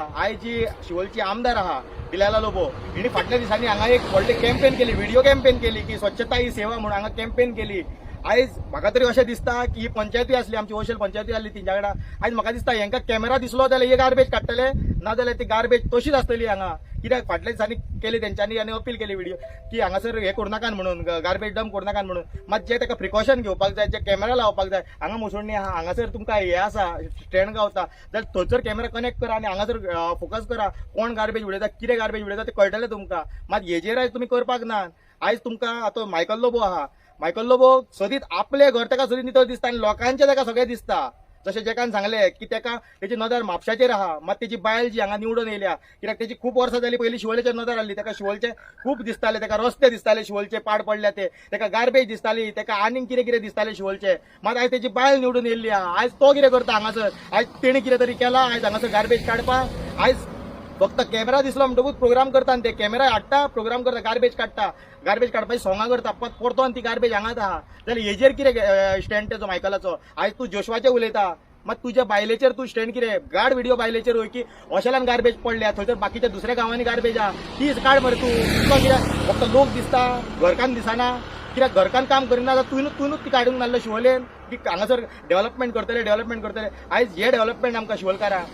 I जी शिवोलची आमदार आहा बिलाला लोबो हिणी फाटल्या दिसांनी हांगा एक व्हडली कॅम्पेन केली, व्हिडिओ कॅम्पेन केली की स्वच्छता ही सेवा म्हणून हांगा कॅम्पेन केली. आयज म्हाका तरी अशें दिसता की ही पंचायती आसली, आमची ओशेल पंचायती आसली तिंच्या कडेन. आयज म्हाका दिसता हेंका कॅमेरा दिसलो जाल्यार हे गार्बेज काडटले, नाजाल्यार ती गार्बेज तशीच आसतली हांगा. कित्याक फाटल्या दिसांनी केली तेंच्यांनी आनी अपील केली व्हिडिओ की हांगासर हे करू नाकात म्हणून, गार्बेज डंप करू नाकात म्हणून. मात जे ताका प्रिकॉशन घेवपाक जाय, जे कॅमेरा लावपाक जाय, हांगा मुसोळणी आहा, हांगासर तुमकां हे आसा स्टँड गावता जाल्यार थंयसर कॅमेरा कनेक्ट करा आनी हांगासर फोकस करा. कोण गार्बेज उडयता, कितें गार्बेज उडयता ते कळटलें तुमकां. मात हेजेर आयज तुमी करपाक ना. आयज तुमकां आतां मायकल लोबो आहा, मायकल लोबो सदीत आपले घर ताका सदीत नितळ दिसता आनी लोकांचे ताका सगळें दिसता. जशें जेकान सांगलें की ताका तेजी नदर म्हापशाचेर आहा, मात तेजी बायल जी हांगा निवडून येयल्या, कित्याक तेजी खूब वर्सां जालीं पयलीं शिवोलेचेर नदर आसली. ताका शिवोलचे खूब दिसताले, ताका रस्ते दिसताले शिवोलचे पाड पडले ते, ताका गार्बेज दिसताली, ताका आनीक कितें कितें दिसताले शिवोलचे. मात आयज तेजी बायल निवडून येयल्ली आहा. आयज तो कितें करता हांगासर, आयज तेणी कितें तरी केला आयज हांगासर गार्बेज काडपाक. आयज फक्त कॅमेरा दिसलो म्हणटकूच प्रोग्राम करता आनी ते कॅमेरा हाडटा, प्रोग्राम करता, गार्बेज काडटा, गार्बेज काडपाची सोंगां करता, परतो आनी ती गार्बेज हांगाच आहा. जाल्यार हेजेर कितें स्टँड तेजो मायकलाचो. आयज तूं जोशवाचें उलयता, मात तुज्या बायलेचेर तूं स्टँड कितें गाड व्हिडिओ बायलेचेर वय की हॉस्टेलान गार्बेज पडल्या, थंयसर बाकीच्या दुसऱ्या गांवांनी गार्बेज आहा, तीच काड मरे तूं. तुका कित्याक फक्त लोक दिसता, घरकान दिसना, कित्याक घरकान काम करिना जाल्यार तुनूच ती काडूंक नासलो शिवोलेन की हांगासर डेव्हलपमेंट करतले. आयज हे डेव्हलपमेंट आमकां शिवोलकारांक